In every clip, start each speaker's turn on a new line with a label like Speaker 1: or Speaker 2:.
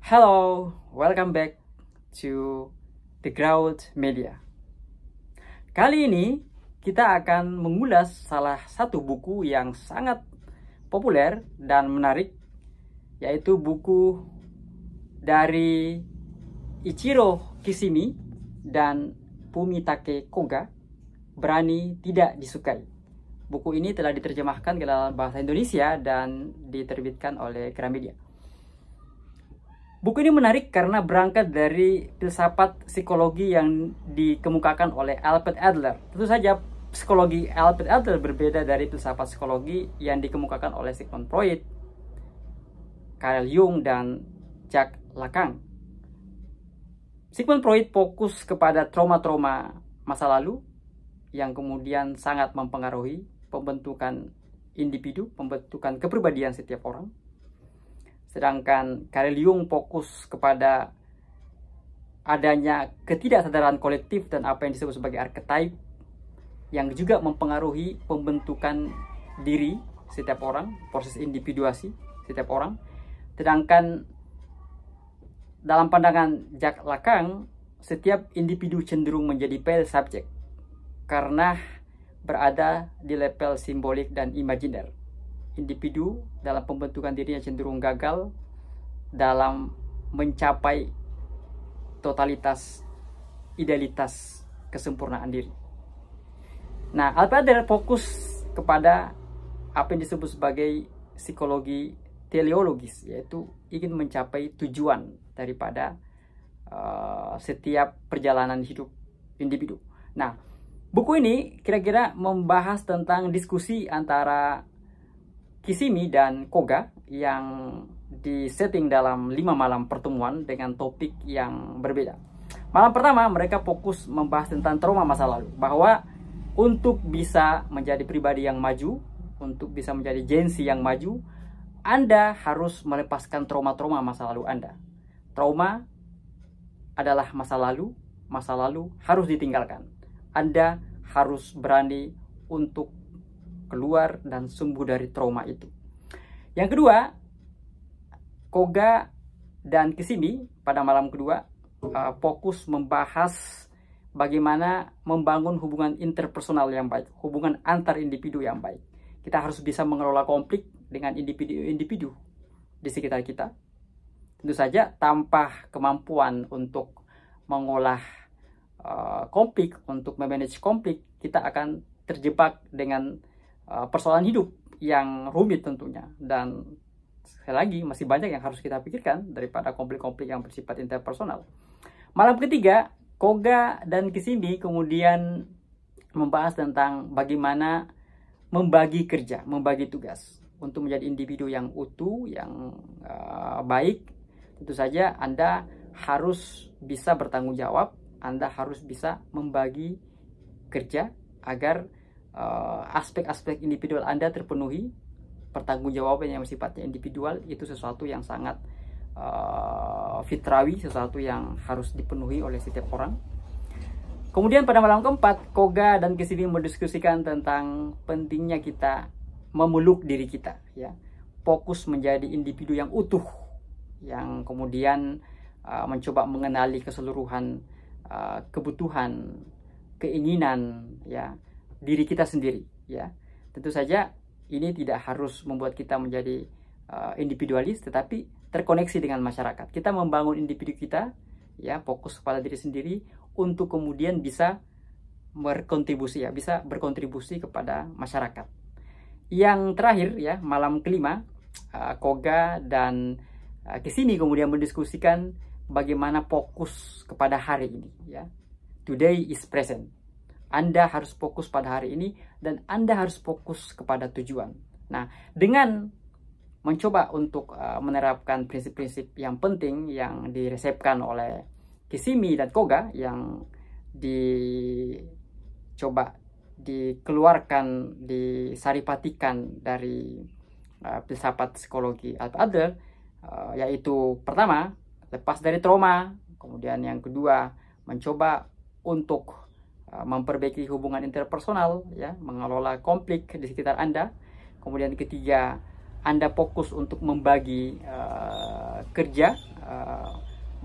Speaker 1: Hello, welcome back to The Growth Media. Kali ini kita akan mengulas salah satu buku yang sangat populer dan menarik, yaitu buku dari Ichiro Kishimi dan Fumitake Koga, Berani Tidak Disukai. Buku ini telah diterjemahkan ke dalam bahasa Indonesia dan diterbitkan oleh Gramedia. Buku ini menarik karena berangkat dari filsafat psikologi yang dikemukakan oleh Albert Adler. Tentu saja psikologi Albert Adler berbeda dari filsafat psikologi yang dikemukakan oleh Sigmund Freud, Carl Jung, dan Jacques Lacan. Sigmund Freud fokus kepada trauma-trauma masa lalu yang kemudian sangat mempengaruhi pembentukan individu, pembentukan kepribadian setiap orang. Sedangkan Carl Jung fokus kepada adanya ketidaksadaran kolektif dan apa yang disebut sebagai archetype yang juga mempengaruhi pembentukan diri setiap orang, proses individuasi setiap orang. Sedangkan dalam pandangan Jacques Lacan, setiap individu cenderung menjadi fail subject karena berada di level simbolik dan imajiner. Individu dalam pembentukan dirinya cenderung gagal dalam mencapai totalitas, idealitas, kesempurnaan diri. Nah, Albert Adler fokus kepada apa yang disebut sebagai psikologi teleologis, yaitu ingin mencapai tujuan daripada setiap perjalanan hidup individu. Nah, buku ini kira-kira membahas tentang diskusi antara Kishimi dan Koga yang disetting dalam 5 malam pertemuan dengan topik yang berbeda. Malam pertama mereka fokus membahas tentang trauma masa lalu, bahwa untuk bisa menjadi pribadi yang maju, untuk bisa menjadi gensi yang maju, Anda harus melepaskan trauma-trauma masa lalu Anda. Trauma adalah masa lalu harus ditinggalkan. Anda harus berani untuk keluar dan sembuh dari trauma itu. Yang kedua, Koga dan Kishimi pada malam kedua fokus membahas bagaimana membangun hubungan interpersonal yang baik, hubungan antar individu yang baik. Kita harus bisa mengelola konflik dengan individu-individu di sekitar kita. Tentu saja tanpa kemampuan untuk mengolah konflik, untuk memanage konflik, kita akan terjebak dengan persoalan hidup yang rumit tentunya, dan sekali lagi masih banyak yang harus kita pikirkan daripada konflik-konflik yang bersifat interpersonal. Malam ketiga, Koga dan Kishimi kemudian membahas tentang bagaimana membagi kerja, membagi tugas untuk menjadi individu yang utuh, yang baik. Tentu saja Anda harus bisa bertanggung jawab, Anda harus bisa membagi kerja agar aspek-aspek individual Anda terpenuhi. Pertanggungjawaban yang sifatnya individual itu sesuatu yang sangat fitrawi, sesuatu yang harus dipenuhi oleh setiap orang. Kemudian pada malam keempat, Koga dan Kishimi mendiskusikan tentang pentingnya kita memeluk diri kita, ya, fokus menjadi individu yang utuh, yang kemudian mencoba mengenali keseluruhan kebutuhan, keinginan, ya, diri kita sendiri, ya. Tentu saja ini tidak harus membuat kita menjadi individualis, tetapi terkoneksi dengan masyarakat. Kita membangun individu kita, ya, fokus pada diri sendiri untuk kemudian bisa berkontribusi, ya, bisa berkontribusi kepada masyarakat. Yang terakhir, ya, malam kelima, Koga dan Kishimi kemudian mendiskusikan bagaimana fokus kepada hari ini, ya. Today is present. Anda harus fokus pada hari ini dan Anda harus fokus kepada tujuan. Nah, dengan mencoba untuk menerapkan prinsip-prinsip yang penting yang diresepkan oleh Kishimi dan Koga, yang dicoba dikeluarkan, disaripatikan dari filsafat psikologi Albert Adler, yaitu pertama, lepas dari trauma. Kemudian yang kedua, mencoba untuk memperbaiki hubungan interpersonal, ya, mengelola konflik di sekitar Anda. Kemudian ketiga, Anda fokus untuk membagi kerja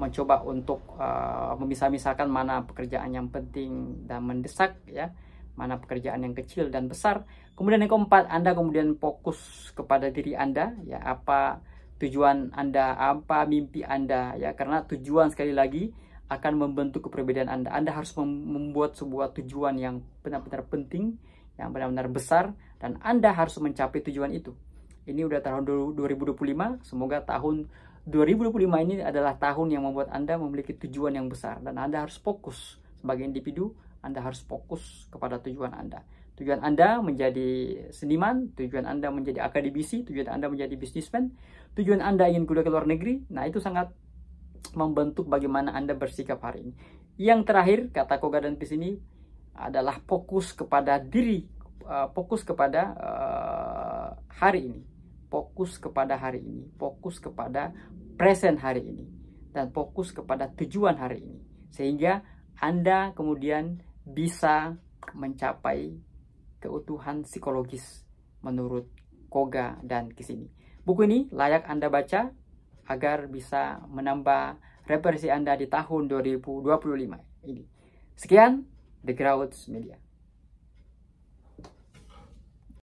Speaker 1: mencoba untuk memisah-misahkan mana pekerjaan yang penting dan mendesak, ya, mana pekerjaan yang kecil dan besar. Kemudian yang keempat, Anda kemudian fokus kepada diri Anda, ya, apa tujuan Anda, apa mimpi Anda, ya, karena tujuan sekali lagi akan membentuk kepribadian Anda. Anda harus membuat sebuah tujuan yang benar-benar penting, yang benar-benar besar, dan Anda harus mencapai tujuan itu. Ini udah tahun 2025, semoga tahun 2025 ini adalah tahun yang membuat Anda memiliki tujuan yang besar, dan Anda harus fokus sebagai individu. Anda harus fokus kepada tujuan Anda. Tujuan Anda menjadi seniman, tujuan Anda menjadi akademisi, tujuan Anda menjadi bisnismen, tujuan Anda ingin kuliah ke luar negeri. Nah, itu sangat membentuk bagaimana Anda bersikap hari ini. Yang terakhir, kata Koga dan Peace ini adalah fokus kepada diri, fokus kepada hari ini, fokus kepada hari ini, fokus kepada present hari ini, dan fokus kepada tujuan hari ini, sehingga Anda kemudian bisa mencapai keutuhan psikologis menurut Koga dan Peace ini. Buku ini layak Anda baca agar bisa menambah referensi Anda di tahun 2025 ini. Sekian, The Grouch Media.